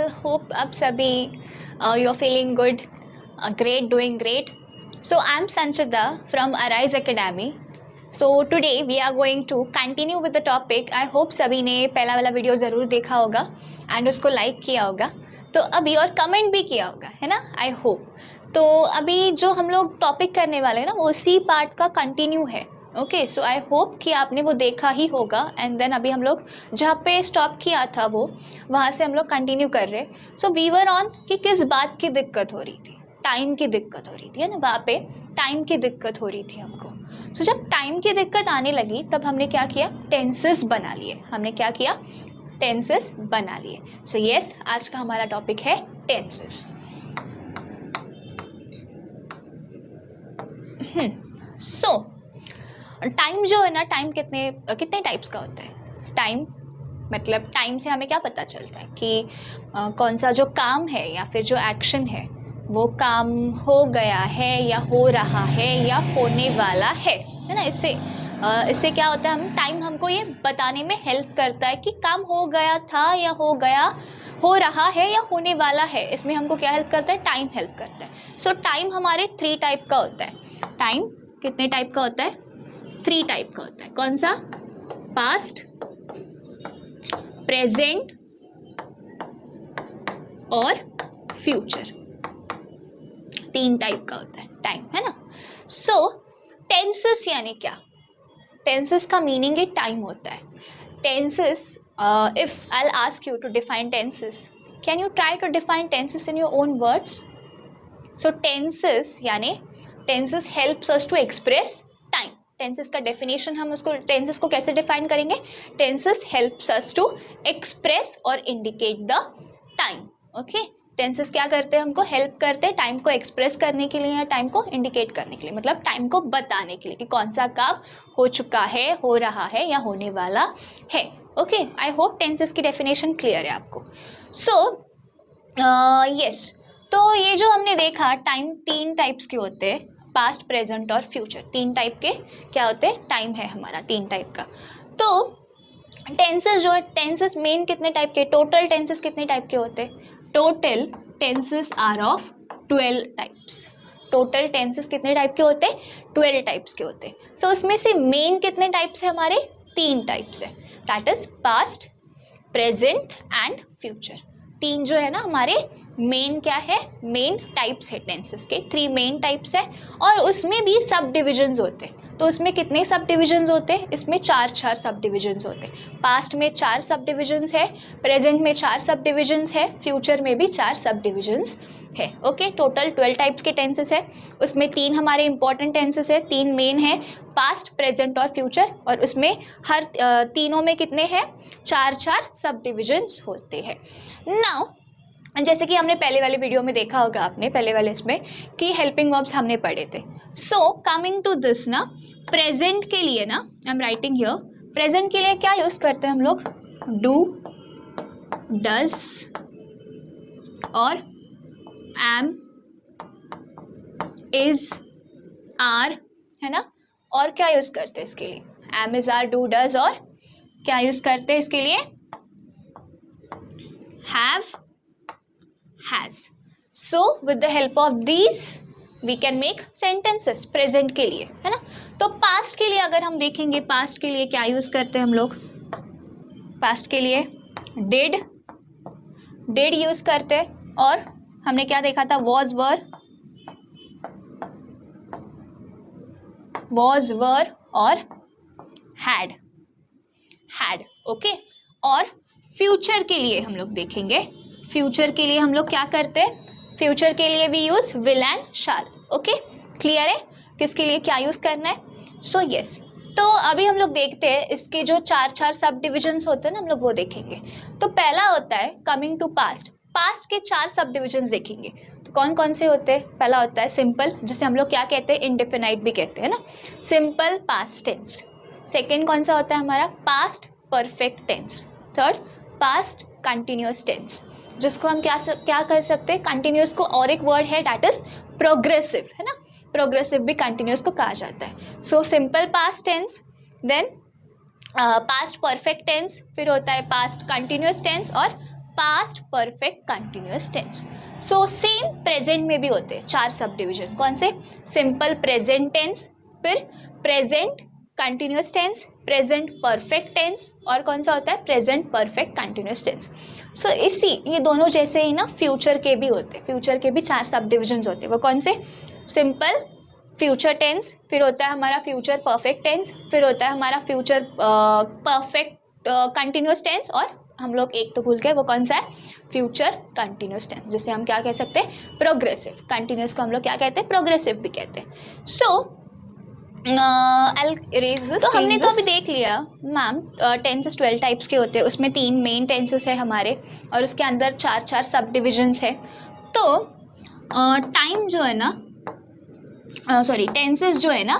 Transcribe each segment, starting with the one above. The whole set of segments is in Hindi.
hope up sabhi you're feeling good, great, doing great. So I'm Sanchita from Arise Academy. So today we are going to continue with the topic. I hope सभी ने पहला वाला वीडियो ज़रूर देखा होगा एंड उसको लाइक किया होगा, तो अभी और कमेंट भी किया होगा, है ना, आई होप. तो अभी जो हम लोग टॉपिक करने वाले हैं ना, वो सी पार्ट का कंटिन्यू है. ओके, सो आई होप कि आपने वो देखा ही होगा. एंड देन अभी हम लोग जहाँ पे स्टॉप किया था वो वहाँ से हम लोग कंटिन्यू कर रहे. सो वी वर ऑन कि किस बात की दिक्कत हो रही थी. टाइम की दिक्कत हो रही थी, है ना, वहाँ पे टाइम की दिक्कत हो रही थी हमको. सो जब टाइम की दिक्कत आने लगी तब हमने क्या किया, टेंसेस बना लिए. हमने क्या किया, टेंसेस बना लिए. सो यस, आज का हमारा टॉपिक है टेंसेस. सो टाइम जो है ना, टाइम कितने कितने टाइप्स का होता है. टाइम मतलब टाइम से हमें क्या पता चलता है कि कौन सा जो काम है या फिर जो एक्शन है वो काम हो गया है या हो रहा है या होने वाला है ना. इससे क्या होता है, हम टाइम हमको ये बताने में हेल्प करता है कि काम हो गया था या हो रहा है या होने वाला है. इसमें हमको क्या हेल्प करता है, टाइम हेल्प करता है. सो टाइम हमारे 3 टाइप का होता है. टाइम कितने टाइप का होता है, 3 टाइप का होता है. कौन सा, पास्ट, प्रेजेंट और फ्यूचर. 3 टाइप का होता है टाइम, है ना. सो टेंसेस यानी क्या, टेंसेस का मीनिंग ही टाइम होता है. Tenses, if I will ask you to define tenses, can you try to define tenses in your own words. So tenses यानी tenses helps us to express time. Tenses का डेफिनेशन, हम उसको टेंसेस को कैसे डिफाइन करेंगे, tenses helps us to express और indicate the time. Okay, tenses क्या करते हैं, हमको हेल्प करते हैं टाइम को एक्सप्रेस करने के लिए या टाइम को इंडिकेट करने के लिए, मतलब टाइम को बताने के लिए कि कौन सा काम हो चुका है, हो रहा है या होने वाला है. ओके, आई होप टेंसेस की डेफिनेशन क्लियर है आपको. सो यस, तो ये जो हमने देखा, टाइम 3 टाइप्स के होते हैं, पास्ट, प्रेजेंट और फ्यूचर. 3 टाइप के क्या होते हैं, टाइम है हमारा 3 टाइप का. तो टेंसेस जो है, टेंसेस मेन कितने टाइप के, टोटल टेंसेस कितने टाइप के होते हैं, total tenses are of 12 types. Total tenses कितने टाइप के होते हैं, 12 टाइप्स के होते हैं. सो उसमें से मेन कितने टाइप्स है हमारे, 3 टाइप्स है. That is past, present and future. 3 जो है ना हमारे मेन क्या है, मेन टाइप्स है टेंसेस के. 3 मेन टाइप्स है और उसमें भी सब डिविजन्स होते हैं. तो उसमें कितने सब डिविजन्स होते हैं, इसमें 4 सब डिविजन्स होते हैं. पास्ट में 4 सब डिविजन्स है, प्रेजेंट में 4 सब डिविजन्स है, फ्यूचर में भी 4 सब डिविजन्स है. ओके, टोटल 12 टाइप्स के टेंसेस है. उसमें 3 हमारे इंपॉर्टेंट टेंसेस है, 3 मेन है, पास्ट, प्रेजेंट और फ्यूचर. और उसमें हर तीनों में कितने हैं, 4 सब डिविजन्स होते हैं. नाउ जैसे कि हमने पहले वाले वीडियो में देखा होगा आपने, पहले वाले इसमें कि हेल्पिंग वर्ब्स हमने पढ़े थे. सो कमिंग टू दिस ना, प्रेजेंट के लिए ना, I am writing here, present के लिए क्या यूज़ करते हैं हम लोग, डू, डज और एम, इज, आर, है ना. और क्या यूज़ करते हैं इसके लिए, am, is, are, do, does, और क्या यूज़ करते हैं इसके लिए, have, has. So with the help of these we can make sentences present के लिए, है ना. तो past के लिए अगर हम देखेंगे, past के लिए क्या यूज़ करते हैं हम लोग, past के लिए did यूज़ करते हैं. और हमने क्या देखा था, was, were और had. ओके. और फ्यूचर के लिए हम लोग देखेंगे, फ्यूचर के लिए हम लोग क्या करते हैं, फ्यूचर के लिए भी use will and shall. Okay, clear है किसके लिए क्या यूज़ करना है. सो यस, तो अभी हम लोग देखते हैं इसके जो 4 सब डिविजन्स होते हैं ना, हम लोग वो देखेंगे. तो पहला होता है कमिंग टू पास्ट. पास्ट के 4 सब डिविजन्स देखेंगे. तो कौन कौन से होते हैं, पहला होता है सिंपल, जिसे हम लोग क्या कहते हैं, इंडेफिनाइट भी कहते हैं ना, सिंपल पास्ट टेंस. सेकेंड कौन सा होता है हमारा, past perfect tense. Third past continuous tense, जिसको हम क्या कर सकते हैं, कंटिन्यूअस को और एक वर्ड है दैट इज प्रोग्रेसिव, है ना. प्रोग्रेसिव भी कंटिन्यूअस को कहा जाता है. So simple past tense, then past perfect tense, फिर होता है पास्ट कंटिन्यूअस टेंस और past perfect continuous tense. So same present में भी होते हैं 4 सब डिविजन। कौन से? सिंपल प्रेजेंट टेंस, फिर present continuous tense, present perfect tense, और कौन सा होता है? Present perfect continuous tense. So ये दोनों जैसे ही ना फ्यूचर के भी होते हैं। फ्यूचर के भी 4 सब डिविजन्स होते हैं। वो कौन से? सिंपल फ्यूचर टेंस, फिर होता है हमारा फ्यूचर परफेक्ट टेंस, फिर होता है हमारा फ्यूचर परफेक्ट कंटिन्यूअस टेंस, और हम लोग एक तो भूल गए, वो कौन सा है? फ्यूचर कंटिन्यूअस टेंस, जिसे हम क्या कह सकते हैं? प्रोग्रेसिव। कंटिन्यूअस को हम लोग क्या कहते हैं? प्रोग्रेसिव भी कहते हैं। सो तो हमने तो अभी देख लिया मैम टेंसेस 12 टाइप्स के होते हैं, उसमें 3 मेन टेंसेस है हमारे, और उसके अंदर 4 सब डिविजन्स है। तो टाइम जो है ना, सॉरी टेंसेस जो है ना,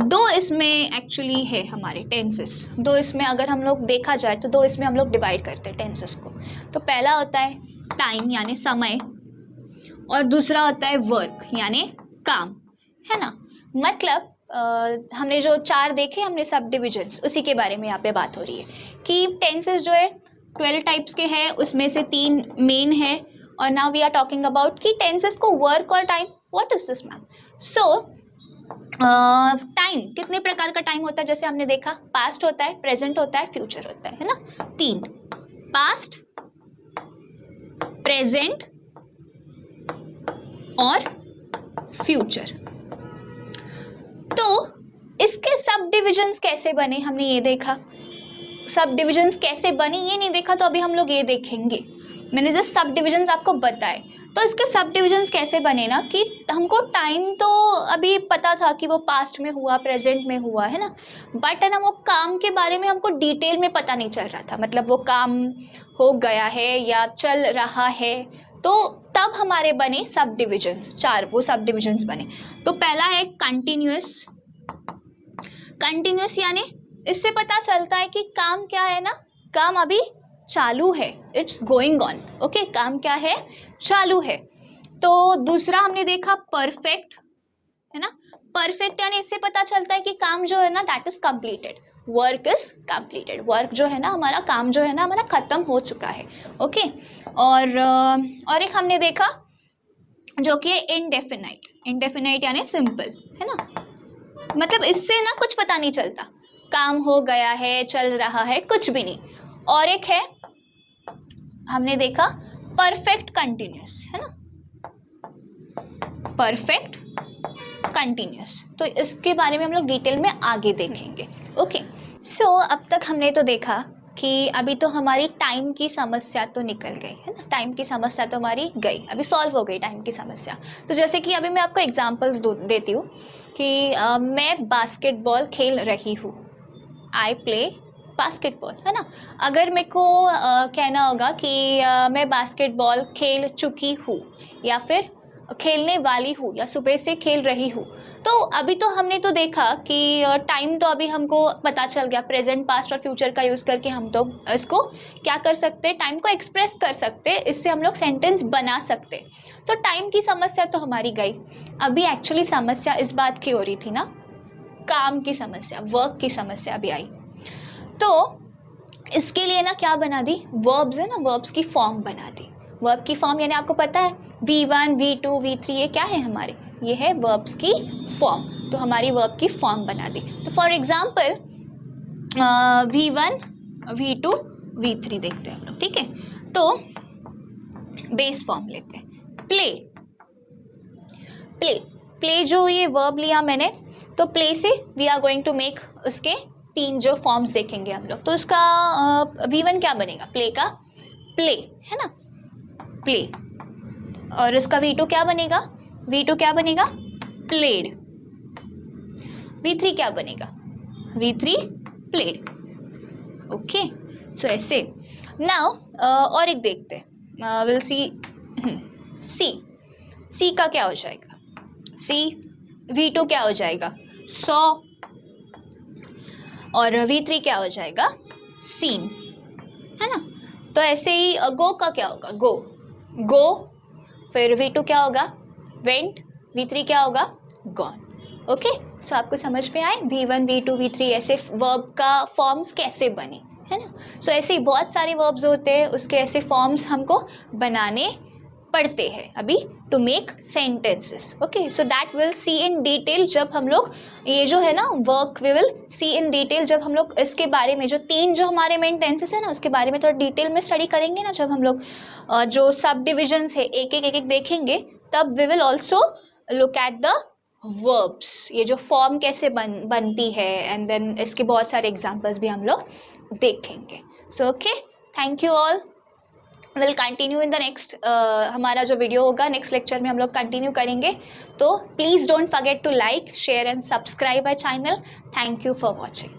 2 इसमें एक्चुअली है हमारे टेंसेस। 2 इसमें अगर हम लोग देखा जाए तो 2 इसमें हम लोग डिवाइड करते हैं टेंसेस को। तो पहला होता है टाइम यानी समय, और दूसरा होता है वर्क यानी काम, है ना। मतलब हमने जो 4 देखे हमने सब डिविजन्स, उसी के बारे में यहाँ पे बात हो रही है कि टेंसेस जो है 12 टाइप्स के हैं, उसमें से 3 मेन है। और now we are talking about कि टेंसेस को वर्क और time, what is this ma'am? So time, कितने प्रकार का टाइम होता है? जैसे हमने देखा पास्ट होता है, प्रेजेंट होता है, फ्यूचर होता है ना। 3, पास्ट, प्रेजेंट और फ्यूचर। तो इसके सब डिविजन्स कैसे बने हमने ये देखा। सब डिविजन्स कैसे बने ये नहीं देखा, तो अभी हम लोग ये देखेंगे। मैंने जस्ट सब डिविजन्स आपको बताए। तो इसके सब डिविजन्स कैसे बने ना, कि हमको टाइम तो अभी पता था कि वो पास्ट में हुआ, प्रेजेंट में हुआ, है ना, बट है ना वो काम के बारे में हमको डिटेल में पता नहीं चल रहा था। मतलब वो काम हो गया है या चल रहा है, तो तब हमारे बने सब डिविजन्स 4, वो सब डिविजन्स बने। तो पहला है कंटिन्यूअस। कंटिन्यूअस यानी इससे पता चलता है कि काम क्या है ना, काम अभी चालू है, इट्स गोइंग ऑन। ओके, काम क्या है? चालू है। तो दूसरा हमने देखा परफेक्ट, है ना। परफेक्ट यानी इससे पता चलता है कि काम जो है ना that is completed, work is completed. Work जो है ना हमारा, काम जो है ना हमारा खत्म हो चुका है। ओके, और एक हमने देखा जो कि इनडेफिनाइट। इनडेफिनाइट यानी सिंपल, है ना, मतलब इससे ना कुछ पता नहीं चलता, काम हो गया है, चल रहा है, कुछ भी नहीं। और एक है हमने देखा परफेक्ट कंटिन्यूअस, है ना, परफेक्ट कंटिन्यूअस। तो इसके बारे में हम लोग डिटेल में आगे देखेंगे। ओके, सो अब तक हमने तो देखा कि अभी तो हमारी टाइम की समस्या तो निकल गई, है ना। टाइम की समस्या तो हमारी गई, अभी सॉल्व हो गई टाइम की समस्या। तो जैसे कि अभी मैं आपको एग्जांपल्स देती हूँ कि मैं बास्केटबॉल खेल रही हूँ, आई प्ले बास्केटबॉल, है ना। अगर मेरे को कहना होगा कि मैं बास्केटबॉल खेल चुकी हूँ, या फिर खेलने वाली हूँ, या सुबह से खेल रही हूँ, तो अभी तो हमने तो देखा कि टाइम तो अभी हमको पता चल गया। प्रेजेंट, पास्ट और फ्यूचर का यूज़ करके हम तो इसको क्या कर सकते हैं, टाइम को एक्सप्रेस कर सकते हैं, इससे हम लोग सेंटेंस बना सकते। तो टाइम की समस्या तो हमारी गई। अभी एक्चुअली समस्या इस बात की हो रही थी ना, काम की समस्या, वर्क की समस्या अभी आई। तो इसके लिए ना क्या बना दी, वर्ब्स है ना, वर्ब्स की फॉर्म बना दी। वर्ब की फॉर्म यानी आपको पता है V1, V2, V3 ये क्या है हमारे, ये है वर्ब्स की फॉर्म। तो हमारी वर्ब की फॉर्म बना दी। तो for example V1, V2, V3 देखते हैं हम लोग, ठीक है। तो बेस फॉर्म लेते हैं, प्ले। प्ले, प्ले जो ये वर्ब लिया मैंने, तो प्ले से we are going to make उसके 3 जो फॉर्म्स देखेंगे हम लोग। तो उसका V1 क्या बनेगा, प्ले का प्ले, है ना, प्ले। और उसका V2 क्या बनेगा, V2 क्या बनेगा, प्लेड। V3 क्या बनेगा, V3 प्लेड। ओके, सो ऐसे। नाउ और एक देखते हैं, विल सी सी। सी का क्या हो जाएगा, सी। V2 क्या हो जाएगा, 100। और V3 क्या हो जाएगा, सीन, है ना। तो ऐसे ही गो का क्या होगा, गो, गो। फिर V2 क्या होगा, वेंट। V3 क्या होगा, गॉन। ओके, सो आपको समझ में आए V1, V2, V3 ऐसे वर्ब का फॉर्म्स कैसे बने, है ना. सो ऐसे ही बहुत सारे वर्ब्स होते हैं, उसके ऐसे फॉर्म्स हमको बनाने पढ़ते हैं अभी to make sentences. Okay, so that will see in detail जब हम लोग ये जो है ना work we will see in detail जब हम लोग इसके बारे में जो 3 जो हमारे मेन टेंसेस है ना उसके बारे में थोड़ा डिटेल में स्टडी करेंगे ना, जब हम लोग जो सब डिविजन्स है एक एक देखेंगे, तब we will also look at the verbs, ये जो फॉर्म कैसे बनती है, एंड देन इसके बहुत सारे एग्जाम्पल्स भी हम लोग देखेंगे. So okay, thank you all. Will continue in the next, हमारा जो वीडियो होगा नेक्स्ट लेक्चर में हम लोग कंटिन्यू करेंगे. तो please don't forget to like, share and subscribe my channel. Thank you for watching.